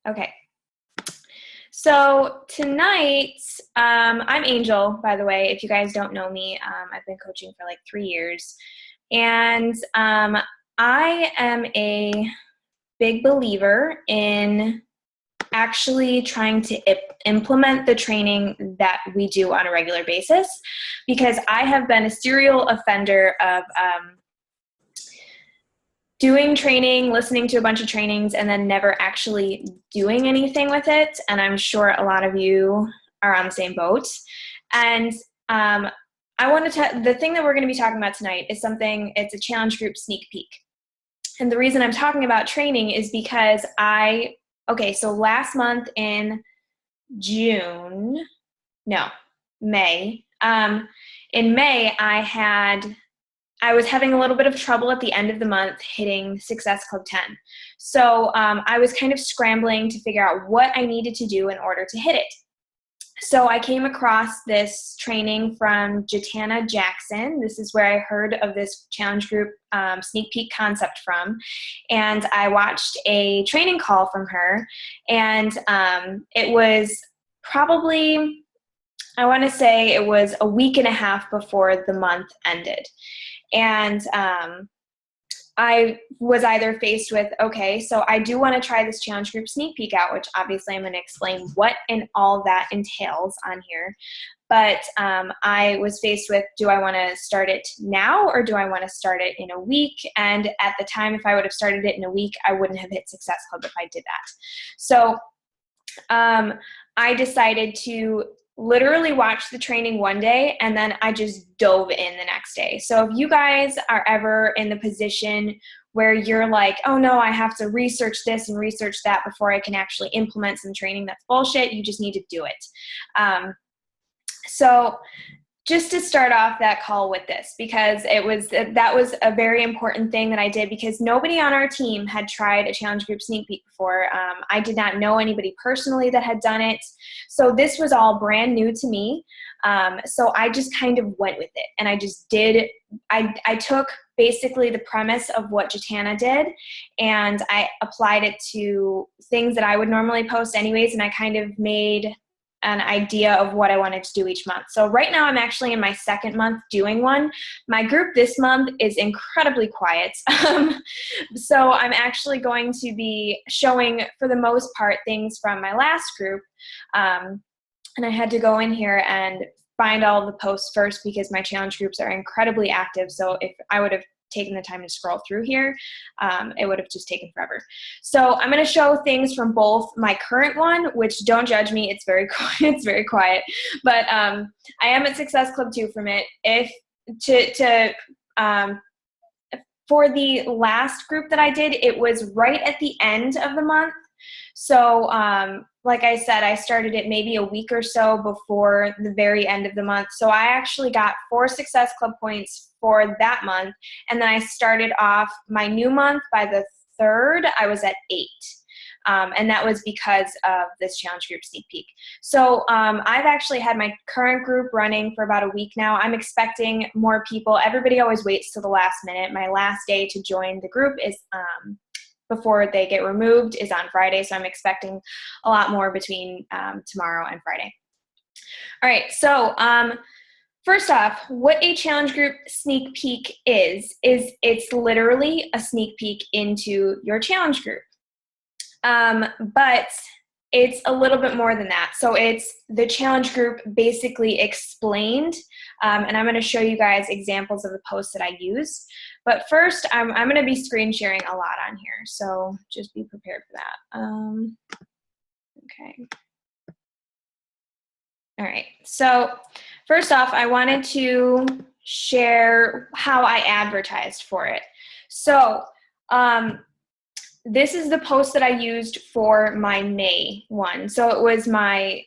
Okay. So tonight, I'm Angel, by the way. If you guys don't know me, I've been coaching for like 3 years. And I am a big believer in actually trying to implement the training that we do on a regular basis, because I have been a serial offender of doing training, listening to a bunch of trainings, and then never actually doing anything with it. And I'm sure a lot of you are on the same boat. And the thing that we're going to be talking about tonight is it's a challenge group sneak peek. And the reason I'm talking about training is because so last month in May, in May, I was having a little bit of trouble at the end of the month hitting Success Club 10. So I was kind of scrambling to figure out what I needed to do in order to hit it. So I came across this training from Jatana Jackson. This is where I heard of this challenge group sneak peek concept from. And I watched a training call from her. And it was probably, I want to say it was a week and a half before the month ended. And I was either faced with, okay, so I do want to try this challenge group sneak peek out, which obviously I'm going to explain what and all that entails on here. But I was faced with, do I want to start it now or do I want to start it in a week? And at the time, if I would have started it in a week, I wouldn't have hit Success Club if I did that. So I decided to literally watch the training one day and then I just dove in the next day. So if you guys are ever in the position where you're like, oh no, I have to research this and research that before I can actually implement some training, that's bullshit. You just need to do it. So just to start off that call with this, because that was a very important thing that I did, because nobody on our team had tried a challenge group sneak peek before. I did not know anybody personally that had done it. So this was all brand new to me. So I just kind of went with it and I just did. I took basically the premise of what Jatana did and I applied it to things that I would normally post anyways. And I kind of made an idea of what I wanted to do each month. So right now I'm actually in my second month doing one. My group this month is incredibly quiet. So I'm actually going to be showing, for the most part, things from my last group. And I had to go in here and find all of the posts first because my challenge groups are incredibly active. So if I would have taken the time to scroll through here, it would have just taken forever. So I'm going to show things from both my current one, which don't judge me, it's very it's very quiet, but I am at Success Club 2 from it. For the last group that I did, it was right at the end of the month. So like I said, I started it maybe a week or so before the very end of the month. So I actually got 4 Success Club points for that month. And then I started off my new month by the 3rd, I was at 8. And that was because of this challenge group sneak peek. So I've actually had my current group running for about a week now. I'm expecting more people. Everybody always waits till the last minute. My last day to join the group is before they get removed is on Friday. So I'm expecting a lot more between tomorrow and Friday. All right, so first off, what a challenge group sneak peek is it's literally a sneak peek into your challenge group. But it's a little bit more than that. So it's the challenge group basically explained, and I'm going to show you guys examples of the posts that I use. But first, I'm going to be screen sharing a lot on here, so just be prepared for that. Okay. All right, so first off, I wanted to share how I advertised for it. So this is the post that I used for my May one. So it was my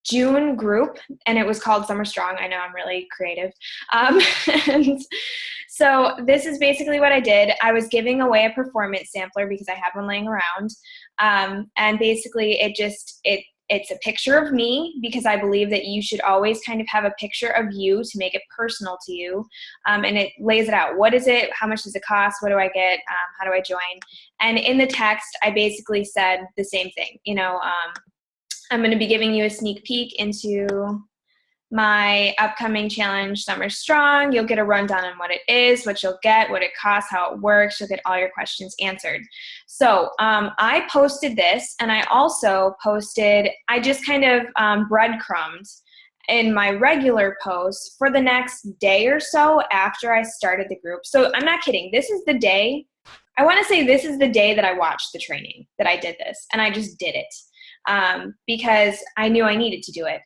June group, and it was called Summer Strong. I know, I'm really creative. And so this is basically what I did. I was giving away a performance sampler because I had one laying around. And basically it It's a picture of me because I believe that you should always kind of have a picture of you to make it personal to you. And it lays it out. What is it? How much does it cost? What do I get? How do I join? And in the text, I basically said the same thing. I'm going to be giving you a sneak peek into my upcoming challenge, Summer Strong. You'll get a rundown on what it is, what you'll get, what it costs, how it works. You'll get all your questions answered. So I posted this, and I also posted, I just kind of breadcrumbed in my regular posts for the next day or so after I started the group. So I'm not kidding. This is the day, I want to say this is the day that I watched the training, that I did this, and I just did it because I knew I needed to do it.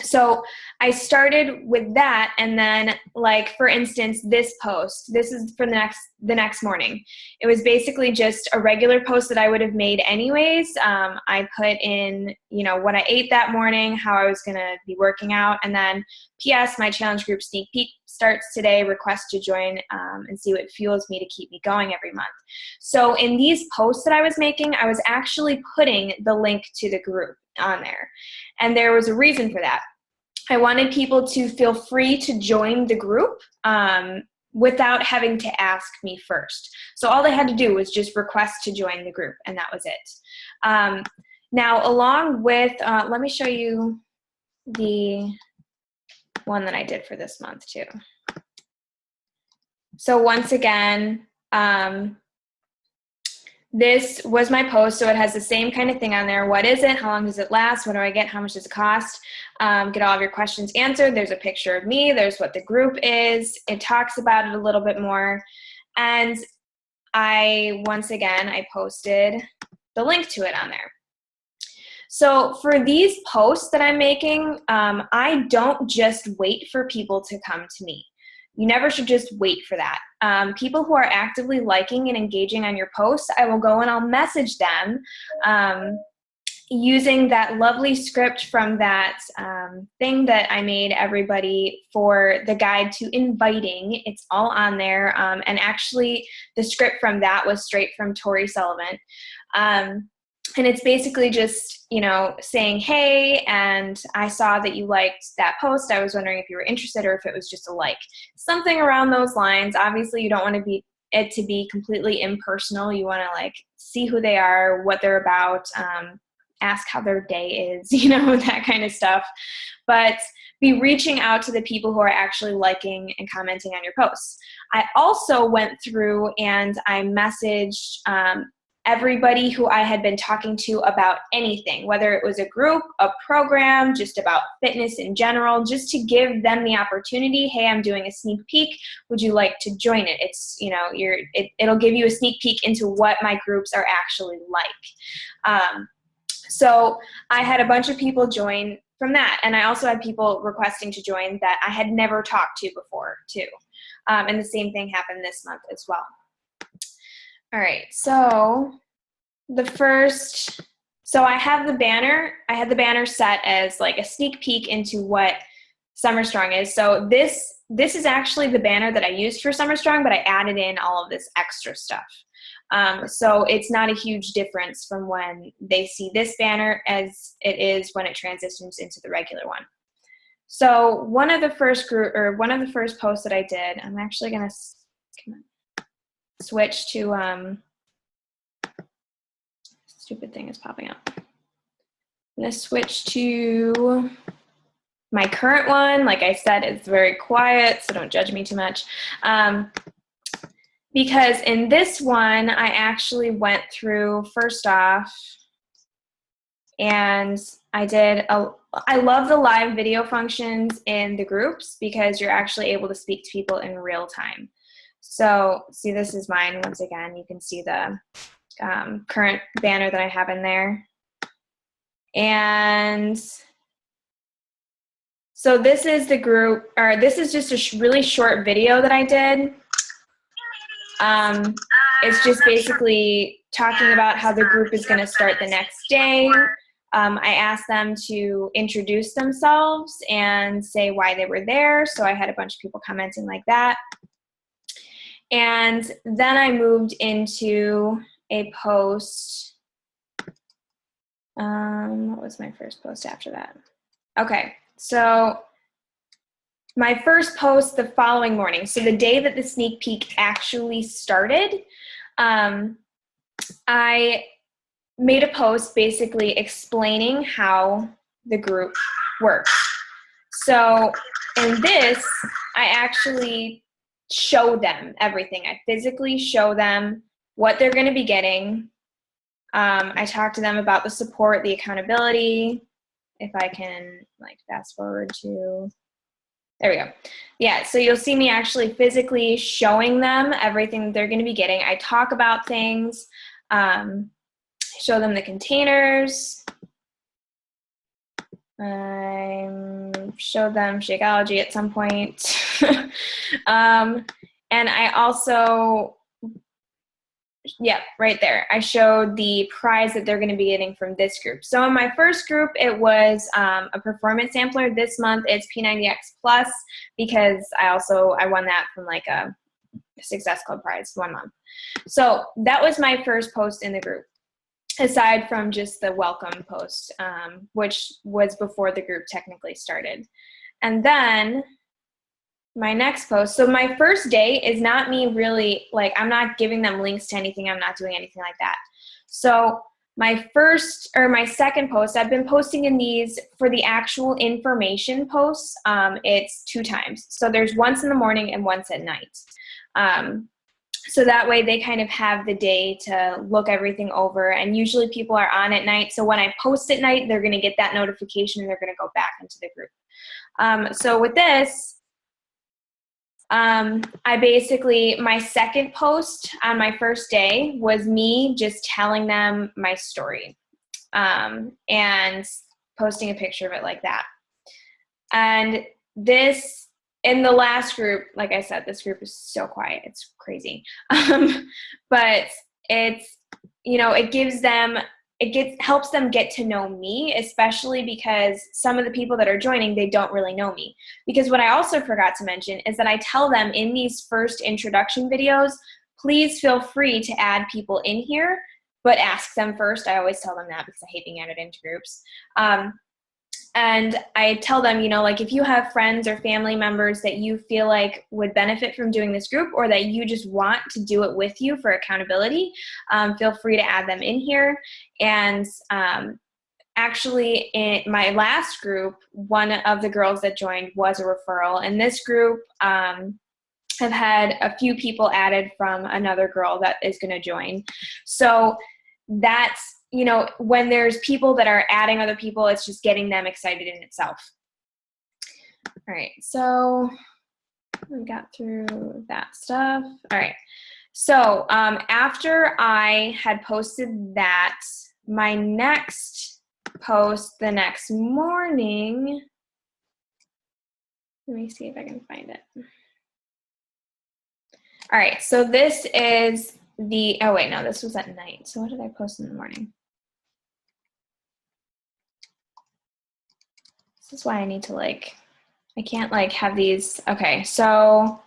So I started with that, and then, like, for instance, this post, this is for the next morning. It was basically just a regular post that I would have made anyways. I put in, what I ate that morning, how I was going to be working out, and then P.S. my challenge group sneak peek starts today, request to join and see what fuels me to keep me going every month. So in these posts that I was making, I was actually putting the link to the group on there. And there was a reason for that. I wanted people to feel free to join the group without having to ask me first. So all they had to do was just request to join the group, and that was it. Now, along with, let me show you the one that I did for this month too. So once again, this was my post, so it has the same kind of thing on there. What is it? How long does it last? What do I get? How much does it cost? Get all of your questions answered. There's a picture of me. There's what the group is. It talks about it a little bit more. And once again, I posted the link to it on there. So for these posts that I'm making, I don't just wait for people to come to me. You never should just wait for that. People who are actively liking and engaging on your posts, I will go and I'll message them using that lovely script from that thing that I made everybody for the guide to inviting. It's all on there. And actually, the script from that was straight from Tori Sullivan. And it's basically just, saying, hey, and I saw that you liked that post. I was wondering if you were interested or if it was just a like. Something around those lines. Obviously, you don't want it to be completely impersonal. You want to, see who they are, what they're about, ask how their day is, that kind of stuff. But be reaching out to the people who are actually liking and commenting on your posts. I also went through and I messaged everybody who I had been talking to about anything, whether it was a group, a program, just about fitness in general, just to give them the opportunity. Hey, I'm doing a sneak peek. Would you like to join it? It's, it'll give you a sneak peek into what my groups are actually like. So I had a bunch of people join from that. And I also had people requesting to join that I had never talked to before too. And the same thing happened this month as well. All right, so I have the banner. I had the banner set as like a sneak peek into what Summer Strong is. So this is actually the banner that I used for Summer Strong, but I added in all of this extra stuff. So it's not a huge difference from when they see this banner as it is when it transitions into the regular one. So one of the first posts that I did, I'm actually going to switch to, stupid thing is popping up. I'm going to switch to my current one. Like I said, it's very quiet, so don't judge me too much. Because in this one, I actually went through first off, and I love the live video functions in the groups because you're actually able to speak to people in real time. So see, this is mine. Once again, you can see the current banner that I have in there. And so this is the group, or this is just a really short video that I did. It's just basically talking about how the group is going to start the next day. I asked them to introduce themselves and say why they were there. So I had a bunch of people commenting like that. And then I moved into a post What was my first post after that? Okay, so my first post the following morning, so the day that the sneak peek actually started, I made a post basically explaining how the group works. So in this, I actually show them everything. I physically show them what they're going to be getting. I talk to them about the support, the accountability. If I can like fast forward to, there we go. Yeah, so you'll see me actually physically showing them everything that they're going to be getting. I talk about things, show them the containers. I showed them Shakeology at some point. And I also, yeah, right there, I showed the prize that they're going to be getting from this group. So in my first group, it was a performance sampler. This month it's P90X Plus because I won that from like a Success Club prize 1 month. So that was my first post in the group, aside from just the welcome post, which was before the group technically started. And then my next post, so my first day is not me really, like, I'm not giving them links to anything. I'm not doing anything like that. So my second post, I've been posting in these for the actual information posts. It's 2 times. So there's once in the morning and once at night. So that way they kind of have the day to look everything over, and usually people are on at night. So when I post at night, they're going to get that notification and they're going to go back into the group. So with this, I basically, my second post on my first day was me just telling them my story, and posting a picture of it like that. And this, in the last group, like I said, this group is so quiet. It's crazy. But it's, it helps them get to know me, especially because some of the people that are joining, they don't really know me. Because what I also forgot to mention is that I tell them in these first introduction videos, please feel free to add people in here, but ask them first. I always tell them that because I hate being added into groups. And I tell them, like if you have friends or family members that you feel like would benefit from doing this group, or that you just want to do it with you for accountability, feel free to add them in here. And actually in my last group, one of the girls that joined was a referral. And this group have had a few people added from another girl that is going to join. So that's, when there's people that are adding other people, it's just getting them excited in itself. All right, so we got through that stuff. All right, so after I had posted that, my next post the next morning, let me see if I can find it. All right, so this is oh wait, no, this was at night. So what did I post in the morning? This is why I need to I can't have these. Okay, so,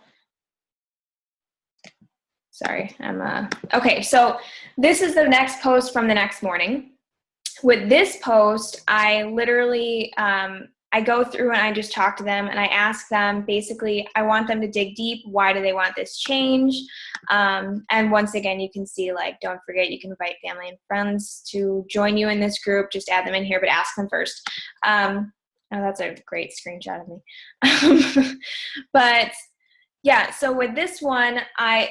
sorry, okay, so this is the next post from the next morning. With this post, I literally, I go through and I just talk to them and I ask them, basically, I want them to dig deep. Why do they want this change? And once again, you can see, don't forget, you can invite family and friends to join you in this group. Just add them in here, but ask them first. Oh, that's a great screenshot of me. But yeah, so with this one, I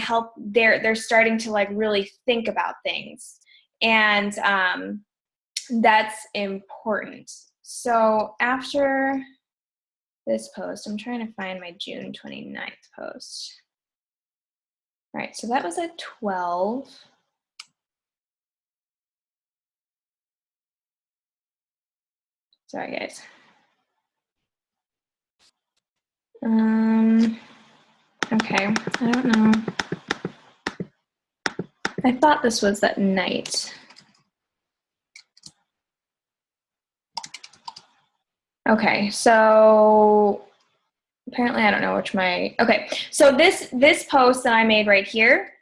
help, they're starting to really think about things. And that's important. So after this post, I'm trying to find my June 29th post. All right, so that was at 12. Sorry, guys. Okay, I don't know. I thought this was at night. Okay, so apparently I don't know which okay, so this post that I made right here,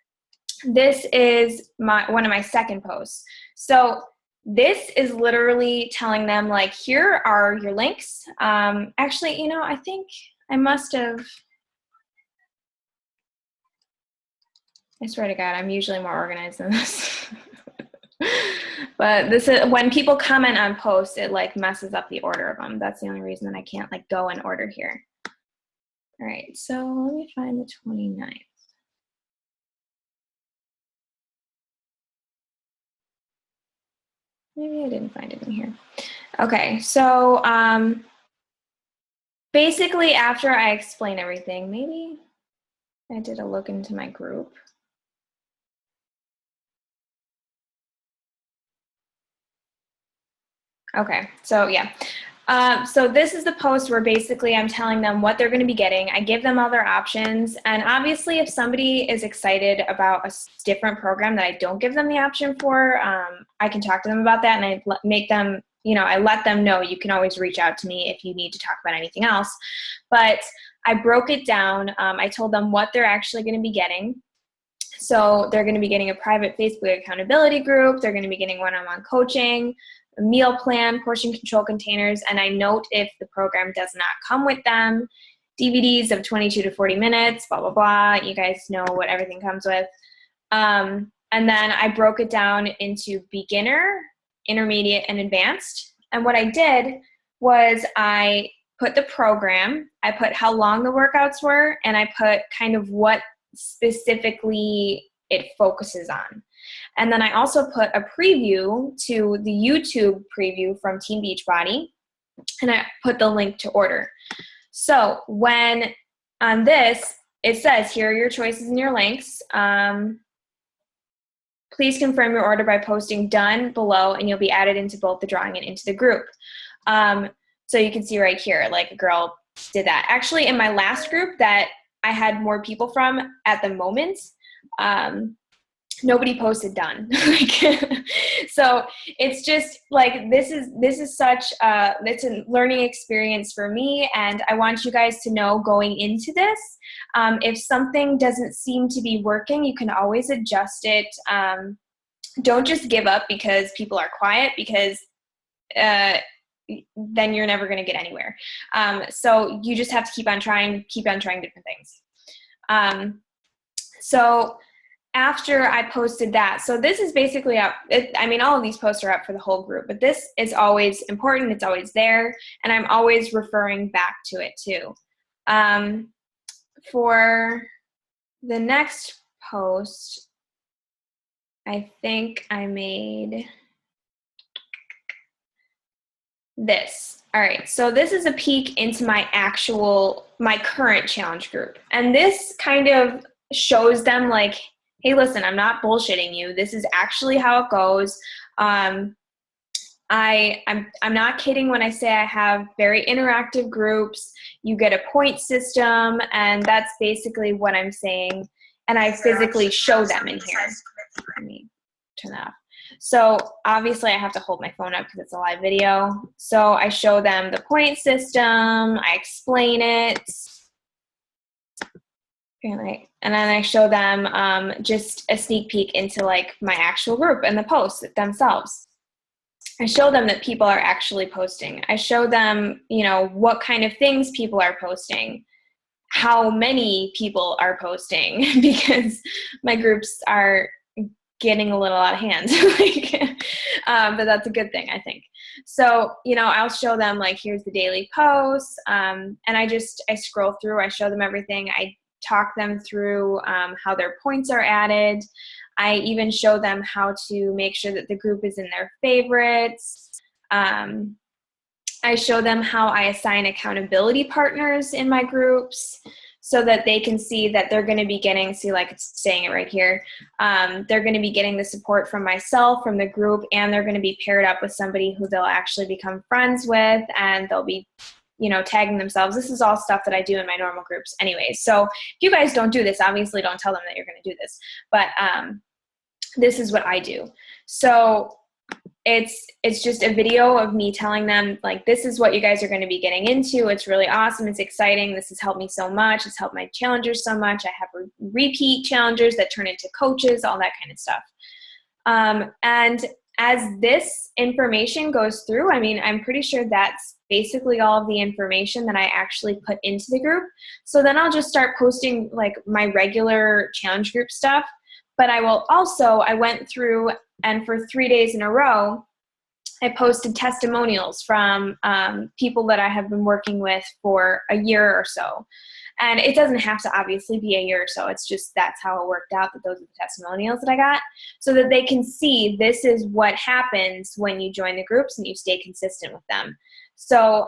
this is one of my second posts. So This is literally telling them, like, here are your links. Actually, you know, I think I must have, I swear to God, I'm usually more organized than this. But this is, when people comment on posts, it like messes up the order of them. That's the only reason that I can't like go in order here. All right, so let me find the 29th. Maybe I didn't find it in here. Okay, so basically after I explain everything, maybe I did a look into my group. Okay, so yeah. So this is the post where basically I'm telling them what they're going to be getting. I give them all their options. And obviously if somebody is excited about a different program that I don't give them the option for, I can talk to them about that, and I make them, you know, I let them know you can always reach out to me if you need to talk about anything else. But I broke it down. I told them what they're actually going to be getting. So they're going to be getting a private Facebook accountability group. They're going to be getting one-on-one coaching, a meal plan, portion control containers, and I note if the program does not come with them, DVDs of 22 to 40 minutes, blah, blah, blah. You guys know what everything comes with. And then I broke it down into beginner, intermediate, and advanced. And what I did was I put the program, I put how long the workouts were, and I put kind of what specifically it focuses on. And then I also put a preview to the YouTube preview from Team Beachbody, and I put the link to order. So when on this, it says, here are your choices and your links. Please confirm your order by posting done below, and you'll be added into both the drawing and into the group. So you can see right here, like a girl did that. Actually, in my last group that I had more people from at the moment, nobody posted done. So it's just like, this is such it's a learning experience for me, and I want you guys to know going into this, if something doesn't seem to be working, you can always adjust it. Don't just give up because people are quiet, because then you're never going to get anywhere. So you just have to keep on trying different things. So after I posted that, so this is basically up, I mean, all of these posts are up for the whole group, but this is always important. It's always there, and I'm always referring back to it too. For the next post, I think I made this. All right, so this is a peek into my current challenge group. And this kind of shows them like, hey, listen, I'm not bullshitting you. This is actually how it goes. I'm not kidding when I say I have very interactive groups. You get a point system, and that's basically what I'm saying. And I physically show them in here. Let me turn that off. So obviously I have to hold my phone up because it's a live video. So I show them the point system, I explain it, and then I show them just a sneak peek into like my actual group and the posts themselves. I show them that people are actually posting. I show them, you know, what kind of things people are posting, how many people are posting, because my groups are getting a little out of hand. But that's a good thing, I think. So, you know, I'll show them like, here's the daily posts, and I scroll through, I show them everything. I talk them through how their points are added. I even show them how to make sure that the group is in their favorites. I show them how I assign accountability partners in my groups, so that they can see that they're going to be getting, see, like it's saying it right here, they're going to be getting the support from myself, from the group, and they're going to be paired up with somebody who they'll actually become friends with, and they'll be, you know, tagging themselves. This is all stuff that I do in my normal groups anyways. So if you guys don't do this, obviously don't tell them that you're going to do this, but this is what I do. So it's just a video of me telling them, like, this is what you guys are going to be getting into. It's really awesome. It's exciting. This has helped me so much. It's helped my challengers so much. I have repeat challengers that turn into coaches, all that kind of stuff. And as this information goes through, I mean, I'm pretty sure that's basically all of the information that I actually put into the group. So then I'll just start posting like my regular challenge group stuff. But I will also, I went through and for 3 days in a row, I posted testimonials from people that I have been working with for a year or so. And it doesn't have to obviously be a year or so. It's just that's how it worked out, that those are the testimonials that I got, so that they can see this is what happens when you join the groups and you stay consistent with them. So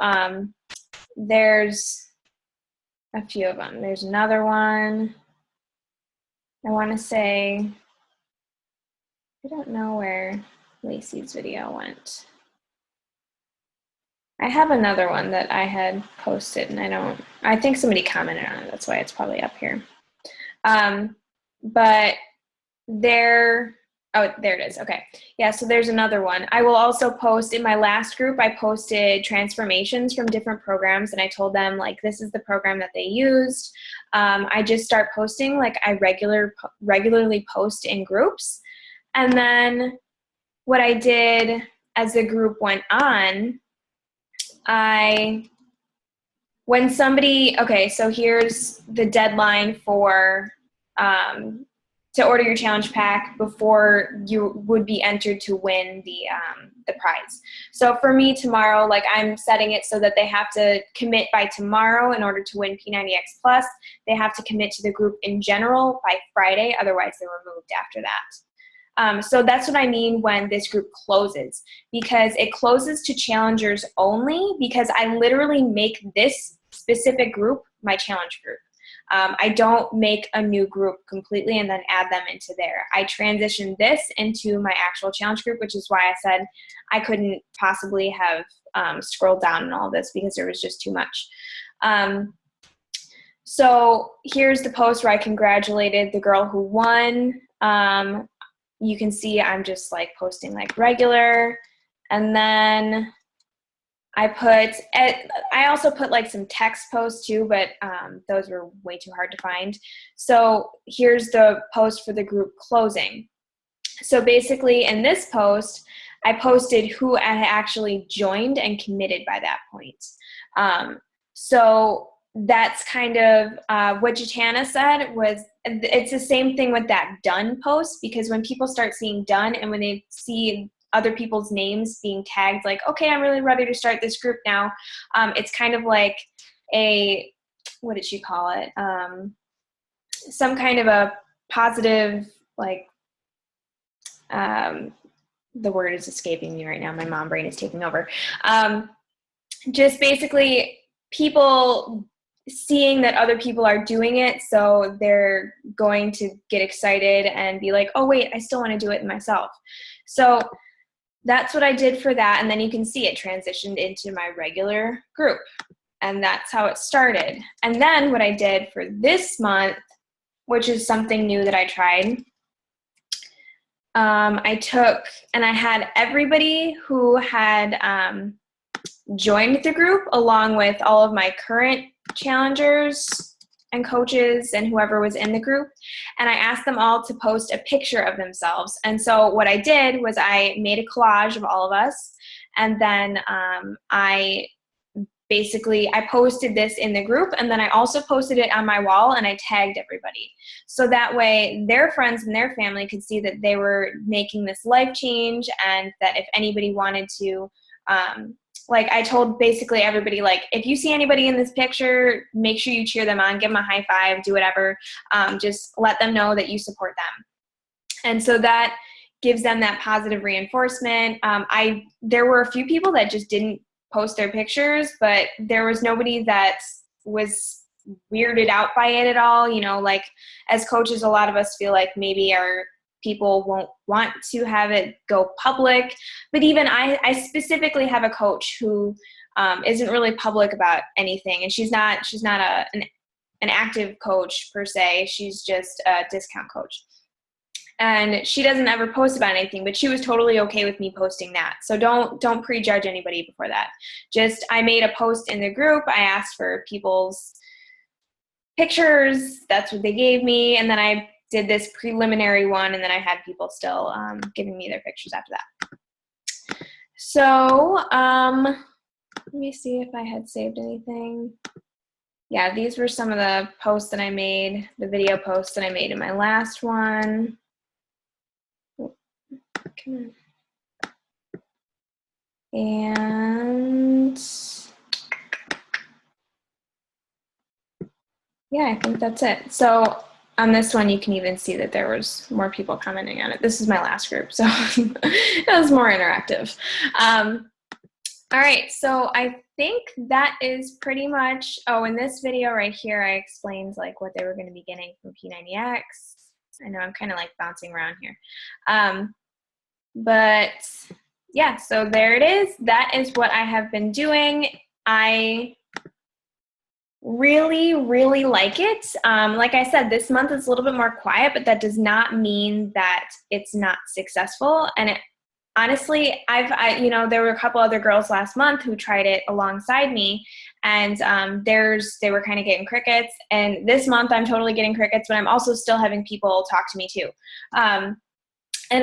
there's a few of them. There's another one. I want to say, I don't know where Lacey's video went. I have another one that I had posted, and I think somebody commented on it. That's why it's probably up here. But there it is. Okay. Yeah, so there's another one. I will also post in my last group, I posted transformations from different programs, and I told them, like, this is the program that they used. I just start posting, like, I regularly post in groups. And then what I did as the group went on, so here's the deadline for to order your challenge pack before you would be entered to win the prize. So for me tomorrow, like, I'm setting it so that they have to commit by tomorrow in order to win P90X Plus. They have to commit to the group in general by Friday, otherwise they're removed after that. So that's what I mean when this group closes, because it closes to challengers only, because I literally make this specific group my challenge group. I don't make a new group completely and then add them into there. I transition this into my actual challenge group, which is why I said I couldn't possibly have scrolled down in all this, because there was just too much. So here's the post where I congratulated the girl who won. You can see I'm just like posting like regular, and then I also put like some text posts too, but those were way too hard to find. So here's the post for the group closing. So basically in this post, I posted who had actually joined and committed by that point. So that's kind of what Jatana said was, it's the same thing with that done post, because when people start seeing done and when they see other people's names being tagged, like, okay, I'm really ready to start this group now, it's kind of like what did she call it? Some kind of a positive, like, the word is escaping me right now. My mom brain is taking over. Just basically people seeing that other people are doing it, so they're going to get excited and be like, oh wait, I still want to do it myself. So that's what I did for that, and then you can see it transitioned into my regular group, and that's how it started. And then what I did for this month, which is something new that I tried, I took and I had everybody who had joined the group, along with all of my current challengers and coaches and whoever was in the group, and I asked them all to post a picture of themselves. And so what I did was I made a collage of all of us, and then I posted this in the group, and then I also posted it on my wall, and I tagged everybody. So that way their friends and their family could see that they were making this life change, and that if anybody wanted to, like, I told basically everybody, like, if you see anybody in this picture, make sure you cheer them on, give them a high five, do whatever. Just let them know that you support them. And so that gives them that positive reinforcement. There were a few people that just didn't post their pictures, but there was nobody that was weirded out by it at all. You know, like, as coaches, a lot of us feel like maybe our people won't want to have it go public, but even I specifically have a coach who isn't really public about anything, and she's not an active coach per se. She's just a discount coach, and she doesn't ever post about anything, but she was totally okay with me posting that. So don't prejudge anybody before that. Just, I made a post in the group, I asked for people's pictures, that's what they gave me, and then I did this preliminary one, and then I had people still giving me their pictures after that. So, let me see if I had saved anything. Yeah, these were some of the posts that I made, the video posts that I made in my last one. And yeah, I think that's it. So on this one, you can even see that there was more people commenting on it. This is my last group, so it was more interactive. All right, so I think that is pretty much, oh, in this video right here, I explained like what they were going to be getting from P90X. I know I'm kind of like bouncing around here. But yeah, so there it is. That is what I have been doing. I really, really like it. Like I said, this month is a little bit more quiet, but that does not mean that it's not successful. And it, honestly, you know, there were a couple other girls last month who tried it alongside me, and they were kind of getting crickets. And this month, I'm totally getting crickets, but I'm also still having people talk to me too. And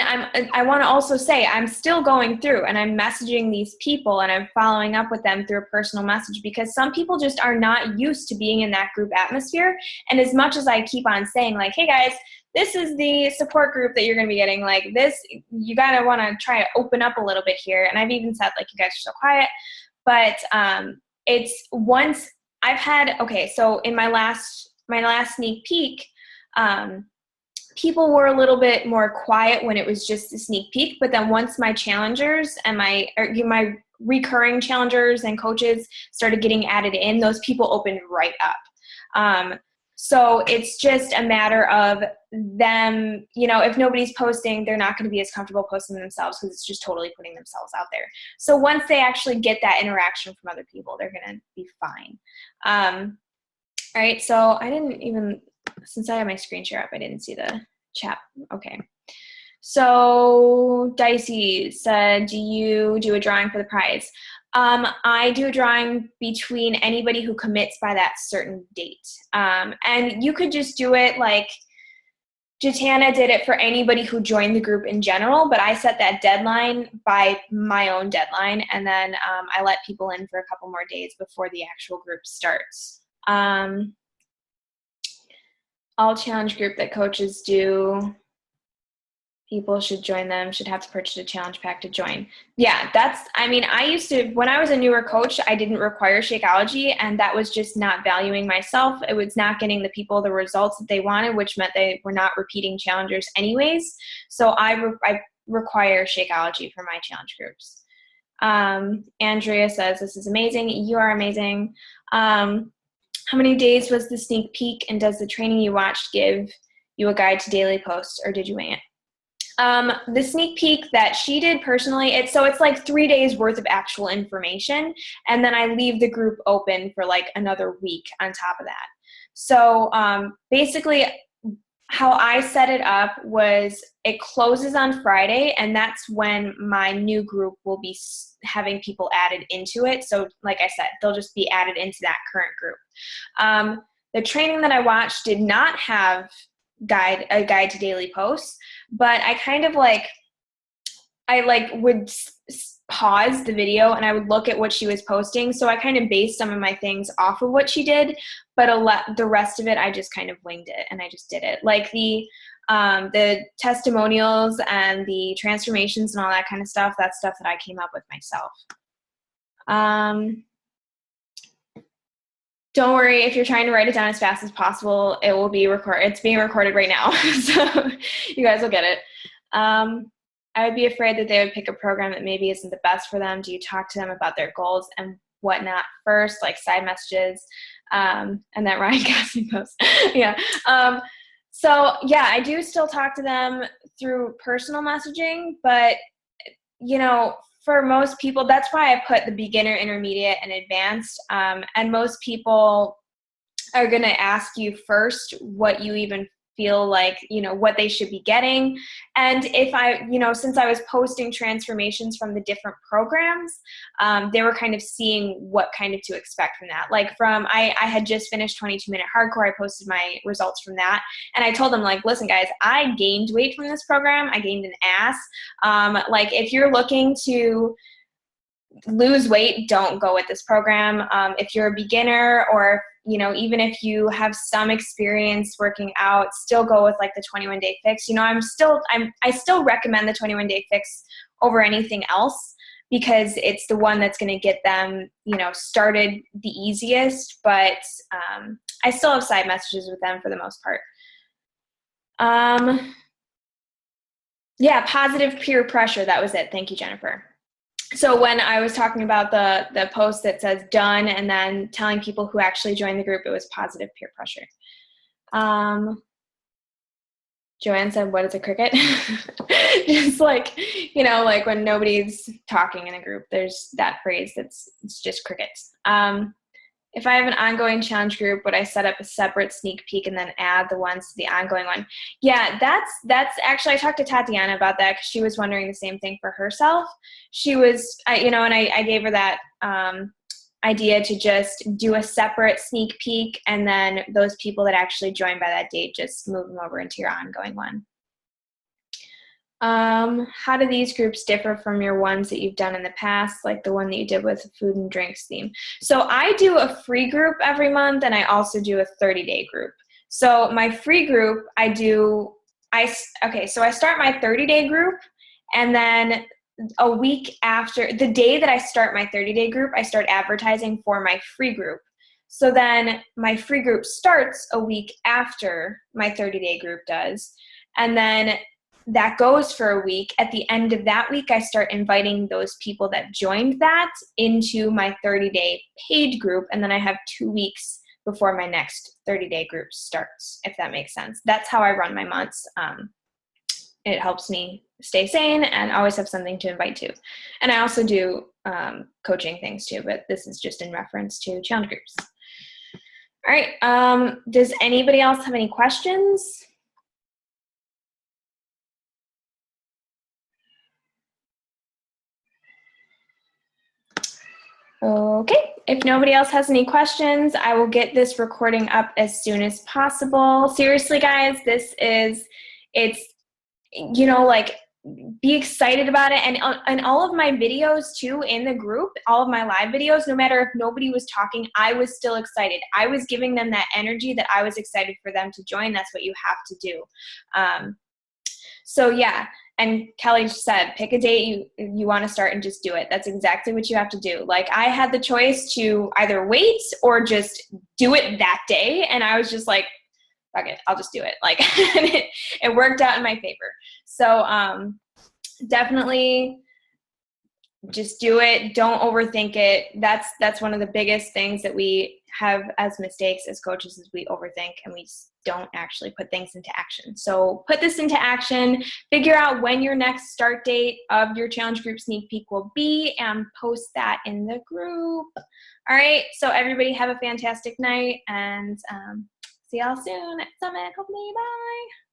I want to also say I'm still going through and I'm messaging these people and I'm following up with them through a personal message, because some people just are not used to being in that group atmosphere. And as much as I keep on saying like, hey guys, this is the support group that you're going to be getting, like this, you got to want to try to open up a little bit here. And I've even said like, you guys are so quiet, but it's once I've had, okay, so in my last sneak peek, people were a little bit more quiet when it was just a sneak peek, but then once my challengers and my recurring challengers and coaches started getting added in, those people opened right up. So it's just a matter of them, you know, if nobody's posting, they're not going to be as comfortable posting themselves because it's just totally putting themselves out there. So once they actually get that interaction from other people, they're going to be fine. All right, so I didn't even, since I have my screen share up, I didn't see the chat. Okay. So Dicey said, do you do a drawing for the prize? I do a drawing between anybody who commits by that certain date. And you could just do it like Jatana did it for anybody who joined the group in general, but I set that deadline by my own deadline, and then I let people in for a couple more days before the actual group starts. All challenge group that coaches do, people should join them, should have to purchase a challenge pack to join. Yeah, that's, I mean, I used to, when I was a newer coach, I didn't require Shakeology, and that was just not valuing myself. It was not getting the people the results that they wanted, which meant they were not repeating challengers anyways. So I require Shakeology for my challenge groups. Andrea says, this is amazing. You are amazing. How many days was the sneak peek, and does the training you watched give you a guide to daily posts, or did you wing it? The sneak peek that she did personally, it's like 3 days worth of actual information, and then I leave the group open for like another week on top of that. So basically how I set it up was it closes on Friday, and that's when my new group will be having people added into it. So like I said, they'll just be added into that current group. The training that I watched did not have a guide to daily posts, but I kind of like, would pause the video and I would look at what she was posting. So I kind of based some of my things off of what she did, but the rest of it, I just kind of winged it and I just did it. Like the testimonials and the transformations and all that kind of stuff, that's stuff that I came up with myself. Don't worry, if you're trying to write it down as fast as possible, it will be recorded. It's being recorded right now, so you guys will get it. I would be afraid that they would pick a program that maybe isn't the best for them. Do you talk to them about their goals and whatnot first, like side messages, and that Ryan Gosling post? Yeah. So yeah, I do still talk to them through personal messaging, but you know, for most people, that's why I put the beginner, intermediate, and advanced. And most people are going to ask you first what you even feel like, you know, what they should be getting. And if I, you know, since I was posting transformations from the different programs, they were kind of seeing what kind of to expect from that. Like I had just finished 22-minute hardcore. I posted my results from that. And I told them, like, listen guys, I gained weight from this program. I gained an ass. Like if you're looking to lose weight, don't go with this program. If you're a beginner, or even if you have some experience working out, still go with like the 21-day fix. I still recommend the 21-day fix over anything else, because it's the one that's going to get them, started the easiest. But I still have side messages with them for the most part. Yeah, positive peer pressure. That was it. Thank you, Jennifer. So when I was talking about the post that says done and then telling people who actually joined the group, it was positive peer pressure. Joanne said, what is a cricket? Just like, like when nobody's talking in a group, there's that phrase it's just crickets. If I have an ongoing challenge group, would I set up a separate sneak peek and then add the ones to the ongoing one? Yeah, that's actually, I talked to Tatiana about that, because she was wondering the same thing for herself. She was, and I gave her that idea to just do a separate sneak peek, and then those people that actually join by that date, just move them over into your ongoing one. How do these groups differ from your ones that you've done in the past, like the one that you did with the food and drinks theme? So I do a free group every month, and I also do a 30-day group. So my free group, so I start my 30-day group, and then a week after, the day that I start my 30-day group, I start advertising for my free group. So then my free group starts a week after my 30-day group does, and then that goes for a week. At the end of that week, I start inviting those people that joined that into my 30-day paid group, and then I have 2 weeks before my next 30-day group starts, if that makes sense. That's how I run my months. It helps me stay sane and always have something to invite to. And I also do coaching things too, but this is just in reference to challenge groups. All right, does anybody else have any questions? Okay, if nobody else has any questions, I will get this recording up as soon as possible. Seriously, guys, be excited about it. And all of my videos too in the group, all of my live videos, no matter if nobody was talking, I was still excited. I was giving them that energy that I was excited for them to join. That's what you have to do. So yeah. And Kelly said, pick a date you want to start and just do it. That's exactly what you have to do. Like, I had the choice to either wait or just do it that day. And I was just like, fuck it, I'll just do it. Like, it worked out in my favor. So definitely just do it. Don't overthink it. That's one of the biggest things that we have as mistakes as coaches, is we overthink and we don't actually put things into action. So put this into action, figure out when your next start date of your challenge group sneak peek will be, and post that in the group. All right, so everybody have a fantastic night, and see y'all soon at Summit. Hopefully, bye.